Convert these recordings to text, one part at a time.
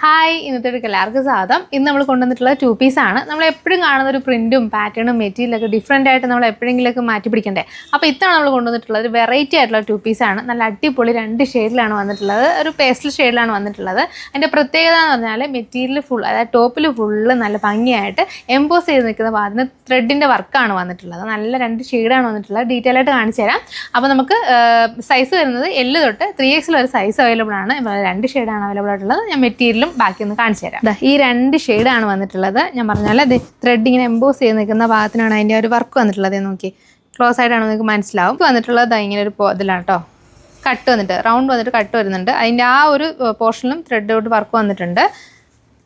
Hi, ഇന്നത്തെ എല്ലാവർക്കും സ്വാഗതം. ഇന്ന് നമ്മൾ കൊണ്ടുവന്നിട്ടുള്ള 2 പീസാണ്. നമ്മൾ എപ്പോഴും കാണുന്ന ഒരു പ്രിൻറ്റും പാറ്റേണും മെറ്റീരിയലൊക്കെ ഡിഫറൻ്റ് ആയിട്ട് നമ്മൾ എപ്പോഴെങ്കിലുമൊക്കെ മാറ്റി പിടിക്കണ്ടേ. അപ്പോൾ ഇത്തവണ നമ്മൾ കൊണ്ടുവന്നിട്ടുള്ളത് ഒരു വെറൈറ്റി ആയിട്ടുള്ള 2 പീസാണ്. നല്ല അടിപൊളി 2 ഷെയ്ഡിലാണ് വന്നിട്ടുള്ളത്. ഒരു പേസ്റ്റൽ ഷെയ്ഡിലാണ് വന്നിട്ടുള്ളത്. അതിൻ്റെ പ്രത്യേകത എന്ന് പറഞ്ഞാൽ മെറ്റീരിയൽ ഫുൾ, അതായത് ടോപ്പിൽ ഫുള്ള് നല്ല ഭംഗിയായിട്ട് എംബോസ് ചെയ്ത് നിൽക്കുന്ന ഭാഗത്തിന് ത്രെഡിൻ്റെ വർക്കാണ് വന്നിട്ടുള്ളത്. നല്ല 2 ഷെയ്ഡാണ് വന്നിട്ടുള്ളത്. ഡീറ്റെയിൽ ആയിട്ട് കാണിച്ചു തരാം. അപ്പോൾ നമുക്ക് സൈസ് വരുന്നത് L തൊട്ട് 3XL വരെ സൈസ് അവൈലബിൾ ആണ്. 2 ഷെയ്ഡാണ് അവൈലബിൾ ആയിട്ടുള്ളത്. ഞാൻ മെറ്റീരിയലും ബാക്കി ഒന്ന് കാണിച്ചു തരാം. ഈ 2 ഷെയ്ഡാണ് വന്നിട്ടുള്ളത്. ഞാൻ പറഞ്ഞാൽ അത് ത്രെഡ് ഇങ്ങനെ എംബോസ് ചെയ്ത് നിൽക്കുന്ന ഭാഗത്തിനാണ് അതിൻ്റെ ഒരു വർക്ക് വന്നിട്ടുള്ളത്. നോക്കി ക്ലോസ് ആയിട്ടാണ് നിങ്ങൾക്ക് മനസ്സിലാവും. വന്നിട്ടുള്ളത് ഇങ്ങനെ ഒരു ഇതിലാണ് കേട്ടോ. കട്ട് വന്നിട്ട് റൗണ്ട് വന്നിട്ട് കട്ട് വരുന്നുണ്ട്. അതിൻ്റെ ആ ഒരു പോർഷനിലും ത്രെഡോട്ട് വർക്ക് വന്നിട്ടുണ്ട്.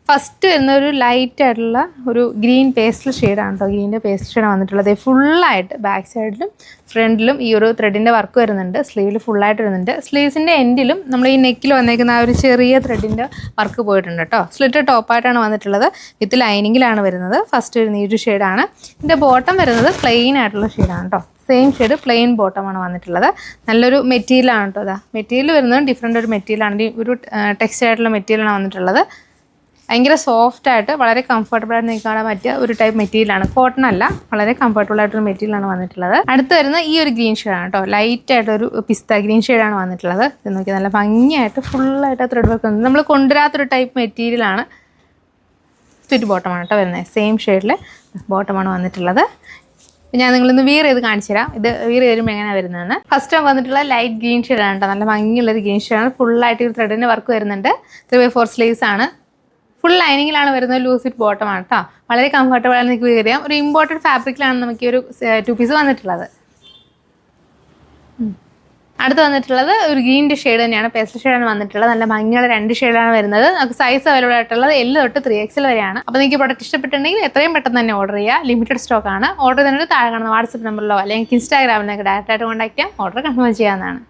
ഫസ്റ്റ് വരുന്ന ഒരു ലൈറ്റ് ആയിട്ടുള്ള ഒരു ഗ്രീൻ പേസ്റ്റൽ ഷെയ്ഡാണ് കേട്ടോ. ഗ്രീൻ്റെ പേസ്റ്റൽ ഷെയ്ഡാണ് വന്നിട്ടുള്ളത്. ഫുള്ളായിട്ട് ബാക്ക് സൈഡിലും ഫ്രണ്ടിലും ഈ ഒരു ത്രെഡിൻ്റെ വർക്ക് വരുന്നുണ്ട്. സ്ലീവിൽ ഫുള്ളായിട്ട് വരുന്നുണ്ട്. സ്ലീവ്സിൻ്റെ എൻഡിലും നമ്മൾ ഈ നെക്കിൽ വന്നേക്കുന്ന ആ ഒരു ചെറിയ ത്രെഡിൻ്റെ വർക്ക് പോയിട്ടുണ്ട് കേട്ടോ. സ്ലിറ്റ് ടോപ്പായിട്ടാണ് വന്നിട്ടുള്ളത്. വിത്ത് ലൈനിങ്ങിലാണ് വരുന്നത്. ഫസ്റ്റ് വരുന്ന ഈ ഒരു ഷെയ്ഡാണ്. ഇതിൻ്റെ ബോട്ടം വരുന്നത് പ്ലെയിൻ ആയിട്ടുള്ള ഷെയ്ഡാണ് കേട്ടോ. സെയിം ഷെയ്ഡ് പ്ലെയിൻ ബോട്ടമാണ് വന്നിട്ടുള്ളത്. നല്ലൊരു മെറ്റീരിയലാണ് കേട്ടോ. അതാ മെറ്റീരിയൽ വരുന്നത് ഡിഫറെൻ്റ് ഒരു മെറ്റീരിയലാണ്. ഒരു ടെക്സ്റ്റൈൽ ആയിട്ടുള്ള മെറ്റീരിയലാണ് വന്നിട്ടുള്ളത്. ഭയങ്കര സോഫ്റ്റായിട്ട് വളരെ കംഫർട്ടബിളായിട്ട് നിൽക്കാൻ പറ്റിയ ഒരു ടൈപ്പ് മെറ്റീരിയലാണ്. കോട്ടൺ അല്ല, വളരെ കംഫർട്ടബിൾ ആയിട്ടൊരു മെറ്റീരിയലാണ് വന്നിട്ടുള്ളത്. അടുത്ത് വരുന്ന ഈ ഒരു ഗ്രീൻ ഷെയ്ഡാണ് കേട്ടോ. ലൈറ്റായിട്ടൊരു പിസ്ത ഗ്രീൻ ഷെയ്ഡാണ് വന്നിട്ടുള്ളത്. ഇത് നോക്കി നല്ല ഭംഗിയായിട്ട് ഫുള്ളായിട്ട് ത്രെഡ് വർക്ക് വന്നത്. നമ്മൾ കൊണ്ടുവരാത്തൊരു ടൈപ്പ് മെറ്റീരിയലാണ്. സ്റ്റിറ്റ് ബോട്ടമാണ് കേട്ടോ വരുന്നത്. സെയിം ഷെയ്ഡിൽ ബോട്ടമാണ് വന്നിട്ടുള്ളത്. ഞാൻ നിങ്ങളിന്ന് വിയർ ചെയ്ത് കാണിച്ചു തരാം. ഇത് വിയർ ചെയ്യുമ്പോൾ എങ്ങനെയാണ് വരുന്നതെന്ന്. ഫസ്റ്റ് വന്നിട്ടുള്ള ലൈറ്റ് ഗ്രീൻ ഷെയ്ഡാണ് കേട്ടോ. നല്ല ഭംഗിയുള്ളൊരു ഗ്രീൻ ഷെയ്ഡാണ്. ഫുള്ളായിട്ട് ഒരു ത്രെഡിൻ്റെ വർക്ക് വരുന്നുണ്ട്. 3/4 സ്ലീവ്സ് ആണ്. ഫുൾ ലൈനിങ്ങിലാണ് വരുന്നത്. ലൂസ് ഫിറ്റ് ബോട്ടമാണ് കേട്ടോ. വളരെ കംഫർട്ടബിൾ ആണ്. നിങ്ങൾക്ക് വിയർ ചെയ്യാം. ഒരു ഇമ്പോർട്ടഡ് ഫാബ്രിക്കിലാണ് നമുക്ക് ഈ ഒരു 2 പീസ് വന്നിട്ടുള്ളത്. അടുത്ത് വന്നിട്ടുള്ളത് ഒരു ഗ്രീൻ്റെ ഷെയ്ഡ് തന്നെയാണ്. പേസ്റ്റൽ ഷെയ്ഡാണ് വന്നിട്ടുള്ളത്. നല്ല ഭംഗിയുള്ള 2 ഷെയ്ഡാണ് വരുന്നത്. നമുക്ക് സൈസ് അവൈലബിൾ ആയിട്ടുള്ളത് L തൊട്ട് 3XL വരെയാണ്. അപ്പോൾ നിങ്ങൾക്ക് പ്രൊഡക്റ്റ് ഇഷ്ടപ്പെട്ടുണ്ടെങ്കിൽ എത്രയും പെട്ടെന്ന് തന്നെ ഓർഡർ ചെയ്യുക. ലിമിറ്റഡ് സ്റ്റോക്ക് ആണ്. ഓർഡർ ചെയ്യുന്നതിന് താഴെ കാണുന്ന വാട്സപ്പ് നമ്പറിലോ അല്ലെങ്കിൽ ഇൻസ്റ്റാഗ്രാമിലൊക്കെ ഡയറക്റ്റായിട്ട് കോൺടാക്ട് ചെയ്യാം. ഓർഡർ കൺഫേം ചെയ്യാവുന്നതാണ്.